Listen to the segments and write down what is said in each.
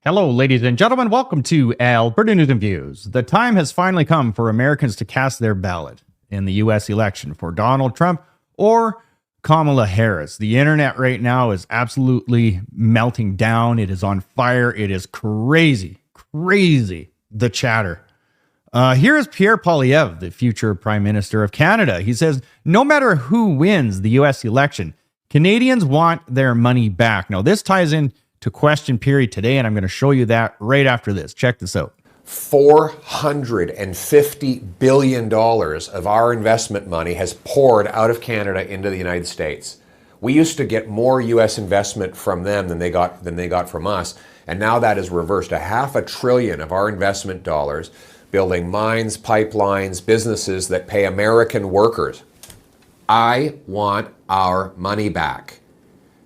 Hello, ladies and gentlemen. Welcome to Alberta News and Views. The time has finally come for Americans to cast their ballot in the U.S. election for Donald Trump or Kamala Harris. The internet right now is absolutely melting down. It is on fire. It is crazy, the chatter. Here is Pierre Poilievre, the future Prime Minister of Canada. He says, no matter who wins the U.S. election, Canadians want their money back. Now, this ties in to question period today, and I'm going to show you that right after this. Check this out. $450 billion of our investment money has poured out of Canada into the United States. We used to get more U.S. investment from them than they got from us, and now that is reversed. $500 billion of our investment dollars building mines, pipelines, businesses that pay American workers. I want our money back.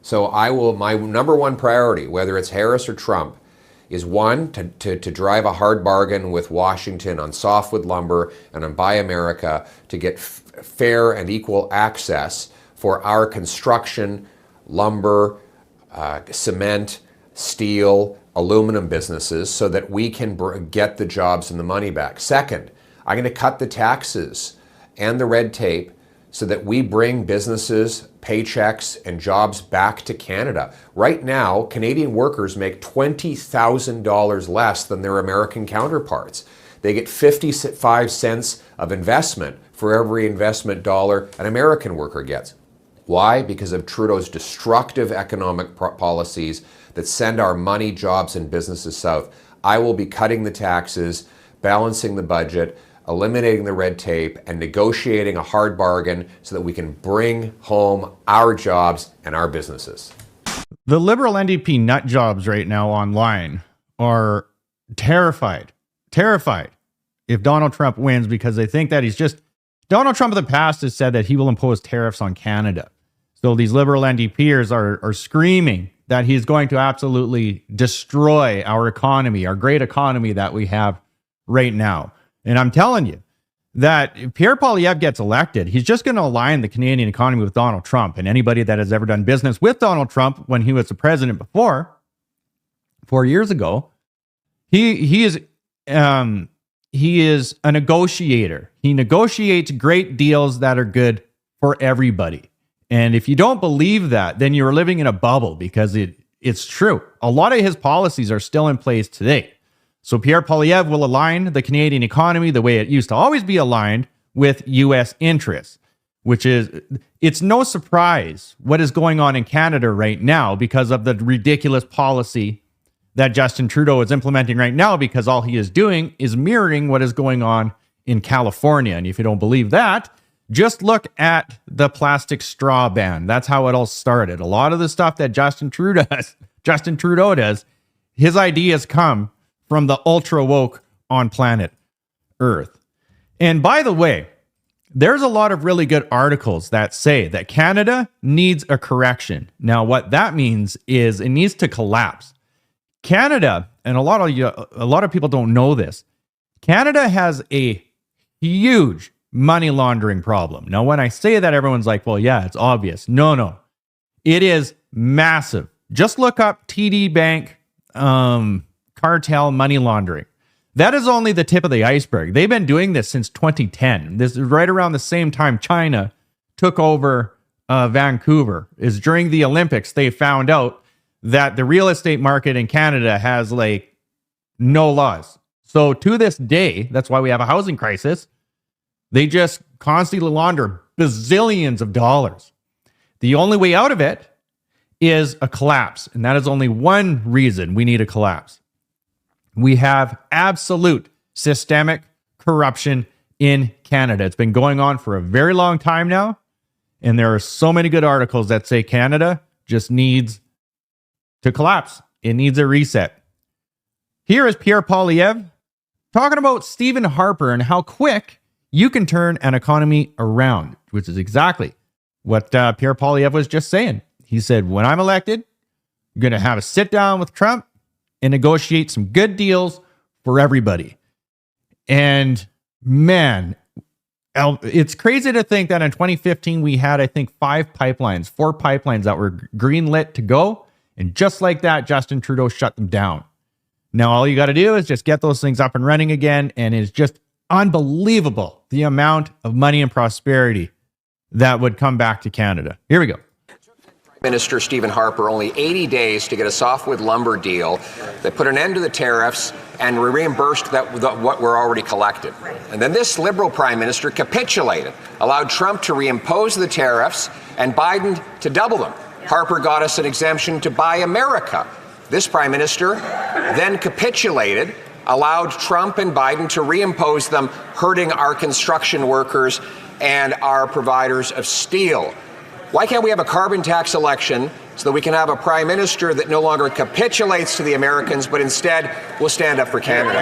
So my number one priority, whether it's Harris or Trump, is one, to drive a hard bargain with Washington on softwood lumber and on Buy America to get fair and equal access for our construction, lumber, cement, steel, aluminum businesses so that we can get the jobs and the money back. Second, I'm going to cut the taxes and the red tape so that we bring businesses, paychecks, and jobs back to Canada. Right now, Canadian workers make $20,000 less than their American counterparts. They get 55 cents of investment for every investment dollar an American worker gets. Why? Because of Trudeau's destructive economic policies that send our money, jobs, and businesses south. I will be cutting the taxes, balancing the budget, eliminating the red tape, and negotiating a hard bargain so that we can bring home our jobs and our businesses. The Liberal NDP nut jobs right now online are terrified if Donald Trump wins because they think that Donald Trump in the past has said that he will impose tariffs on Canada. So these Liberal NDPers are screaming that he's going to absolutely destroy our economy, our great economy that we have right now. And I'm telling you that if Pierre Poilievre gets elected, he's just going to align the Canadian economy with Donald Trump. And anybody that has ever done business with Donald Trump when he was the president before, 4 years ago, he is a negotiator. He negotiates great deals that are good for everybody. And if you don't believe that, then you're living in a bubble because it's true. A lot of his policies are still in place today. So Pierre Poilievre will align the Canadian economy the way it used to always be aligned with U.S. interests, it's no surprise what is going on in Canada right now because of the ridiculous policy that Justin Trudeau is implementing right now, because all he is doing is mirroring what is going on in California. And if you don't believe that, just look at the plastic straw ban. That's how it all started. A lot of the stuff that Justin Trudeau does, his ideas come from the ultra woke on planet Earth. And by the way, there's a lot of really good articles that say that Canada needs a correction. Now, what that means is it needs to collapse. Canada, and a lot of people don't know this, Canada has a huge money laundering problem. Now, when I say that, everyone's like, well, yeah, it's obvious. No. It is massive. Just look up TD Bank, cartel money laundering. That is only the tip of the iceberg. They've been doing this since 2010. This is right around the same time China took over Vancouver. Is during the Olympics, they found out that the real estate market in Canada has no laws. So to this day, that's why we have a housing crisis. They just constantly launder bazillions of dollars. The only way out of it is a collapse. And that is only one reason we need a collapse. We have absolute systemic corruption in Canada. It's been going on for a very long time now. And there are so many good articles that say Canada just needs to collapse. It needs a reset. Here is Pierre Poilievre talking about Stephen Harper and how quick you can turn an economy around, which is exactly what Pierre Poilievre was just saying. He said, when I'm elected, I'm going to have a sit down with Trump and negotiate some good deals for everybody. And man, it's crazy to think that in 2015, we had, I think, 4 pipelines that were greenlit to go. And just like that, Justin Trudeau shut them down. Now, all you got to do is just get those things up and running again. And it's just unbelievable the amount of money and prosperity that would come back to Canada. Here we go. Minister Stephen Harper only 80 days to get a softwood lumber deal that put an end to the tariffs and reimbursed what were already collected. And then this Liberal Prime Minister capitulated, allowed Trump to reimpose the tariffs and Biden to double them. Harper got us an exemption to Buy America. This Prime Minister then capitulated, allowed Trump and Biden to reimpose them, hurting our construction workers and our providers of steel. Why can't we have a carbon tax election so that we can have a prime minister that no longer capitulates to the Americans, but instead will stand up for Canada?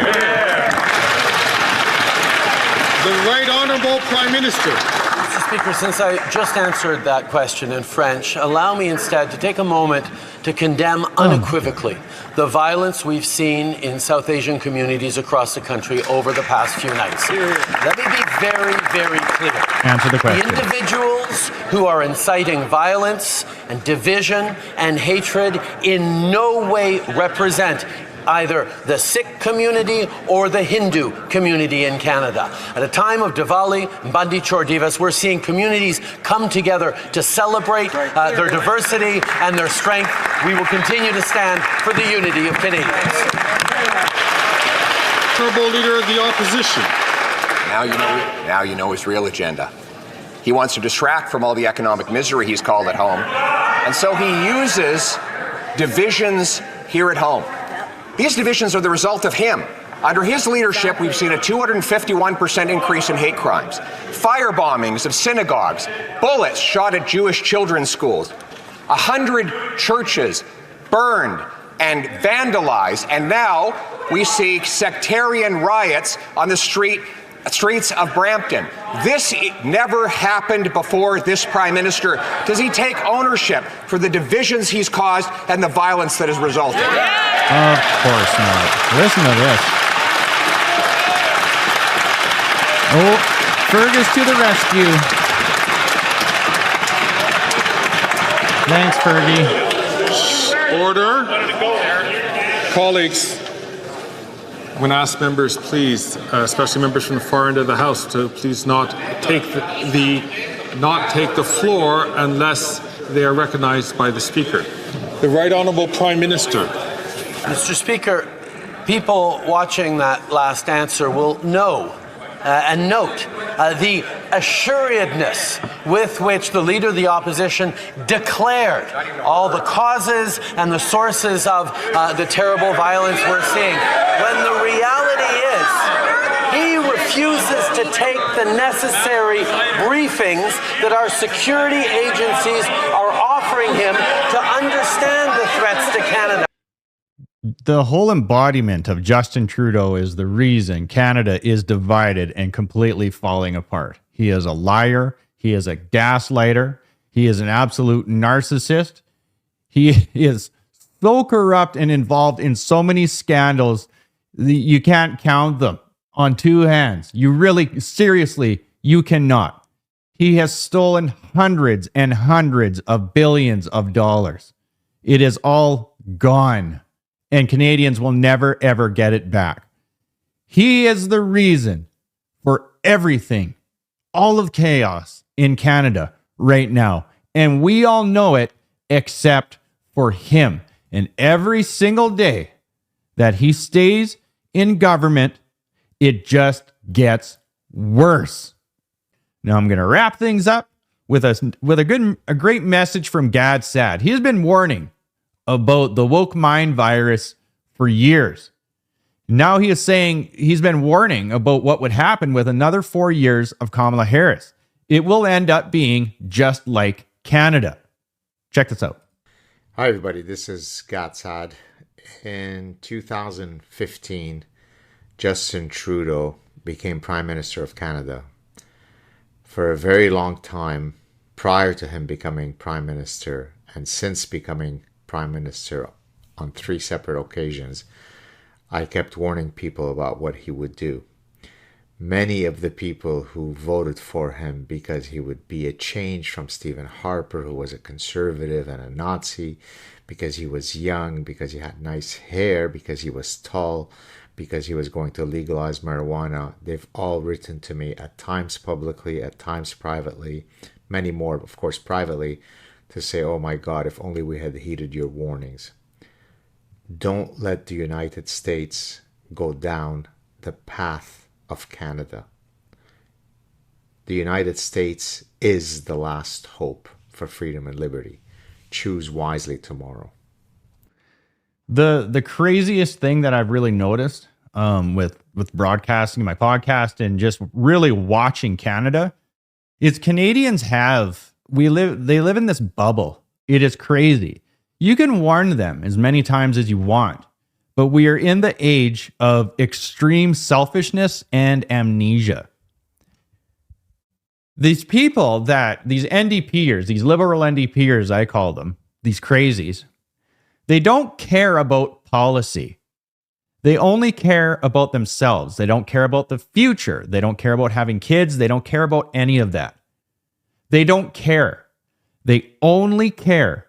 The Right Honourable Prime Minister. Mr. Speaker, since I just answered that question in French, allow me instead to take a moment to condemn unequivocally the violence we've seen in South Asian communities across the country over the past few nights. Let me be very, very clear. Answer the question. The individuals who are inciting violence and division and hatred in no way represent either the Sikh community or the Hindu community in Canada. At a time of Diwali, Bandi Chor Divas, we're seeing communities come together to celebrate their diversity and their strength. We will continue to stand for the unity of Canadians. Honourable Leader of the Opposition. Now you know his real agenda. He wants to distract from all the economic misery he's called at home. And so he uses divisions here at home. These divisions are the result of him. Under his leadership, we've seen a 251% increase in hate crimes, fire bombings of synagogues, bullets shot at Jewish children's schools, 100 churches burned and vandalized, and now we see sectarian riots on the streets of Brampton. This never happened before this Prime Minister. Does he take ownership for the divisions he's caused and the violence that has resulted? Of course not. Listen to this. Oh, Fergus to the rescue. Thanks, Fergie. Order. Colleagues, I'm going to ask members, please, especially members from the far end of the House, to please not take the floor unless they are recognized by the Speaker. The Right Honourable Prime Minister. Mr. Speaker, people watching that last answer will know and note the assuredness with which the Leader of the Opposition declared all the causes and the sources of the terrible violence we're seeing, when the reality is he refuses to take the necessary briefings that our security agencies are offering him to understand the threats to Canada. The whole embodiment of Justin Trudeau is the reason Canada is divided and completely falling apart. He is a liar. He is a gaslighter. He is an absolute narcissist. He is so corrupt and involved in so many scandals that you can't count them on two hands. You really, seriously, you cannot. He has stolen hundreds and hundreds of billions of dollars. It is all gone. And Canadians will never, ever get it back. He is the reason for everything, all of chaos in Canada right now. And we all know it except for him. And every single day that he stays in government, it just gets worse. Now I'm going to wrap things up with a great message from Gad Saad. He has been warning about the woke mind virus for years. Now he is saying he's been warning about what would happen with another 4 years of Kamala Harris. It will end up being just like Canada. Check this out. Hi, everybody. This is Gad Saad. In 2015, Justin Trudeau became Prime Minister of Canada. For a very long time, prior to him becoming Prime Minister, and since becoming Prime Minister on 3 separate occasions, I kept warning people about what he would do. Many of the people who voted for him because he would be a change from Stephen Harper, who was a conservative and a Nazi, because he was young, because he had nice hair, because he was tall, because he was going to legalize marijuana, they've all written to me, at times publicly, at times privately, many more, of course, privately, to say, oh my God, if only we had heeded your warnings. Don't let the United States go down the path of Canada. The United States is the last hope for freedom and liberty. Choose wisely tomorrow. The craziest thing that I've really noticed with broadcasting my podcast and just really watching Canada is Canadians they live in this bubble. It is crazy. You can warn them as many times as you want, but we are in the age of extreme selfishness and amnesia. These people these NDPers, these liberal NDPers, I call them, these crazies, they don't care about policy. They only care about themselves. They don't care about the future. They don't care about having kids. They don't care about any of that. They don't care. They only care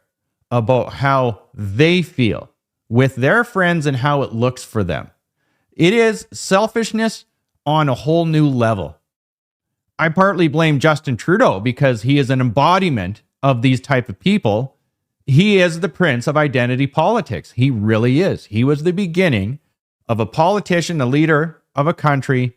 about how they feel with their friends and how it looks for them. It is selfishness on a whole new level. I partly blame Justin Trudeau because he is an embodiment of these type of people. He is the prince of identity politics. He really is. He was the beginning of a politician, a leader of a country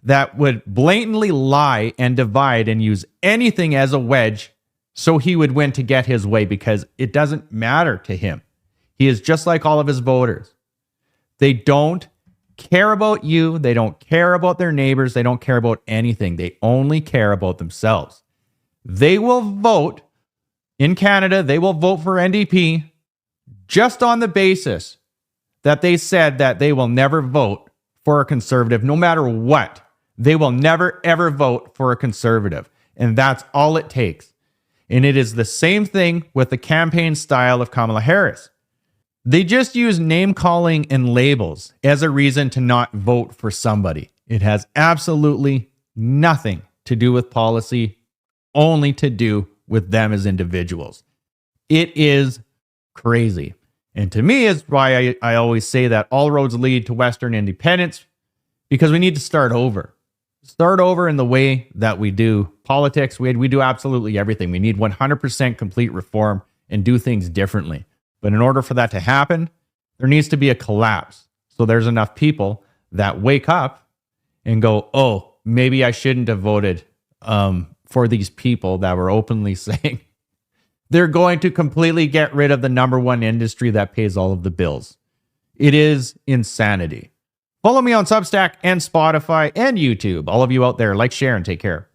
that would blatantly lie and divide and use anything as a wedge so he would win to get his way, because it doesn't matter to him. He is just like all of his voters. They don't care about you. They don't care about their neighbors. They don't care about anything. They only care about themselves. They will vote in Canada. They will vote for NDP just on the basis that they said that they will never vote for a conservative, no matter what. They will never, ever vote for a conservative. And that's all it takes. And it is the same thing with the campaign style of Kamala Harris. They just use name calling and labels as a reason to not vote for somebody. It has absolutely nothing to do with policy, only to do with them as individuals. It is crazy. And to me is why I always say that all roads lead to Western independence, because we need to start over. Start over in the way that we do politics. We do absolutely everything. We need 100% complete reform and do things differently. But in order for that to happen, there needs to be a collapse. So there's enough people that wake up and go, oh, maybe I shouldn't have voted for these people that were openly saying they're going to completely get rid of the number one industry that pays all of the bills. It is insanity. Follow me on Substack and Spotify and YouTube. All of you out there, like, share, and take care.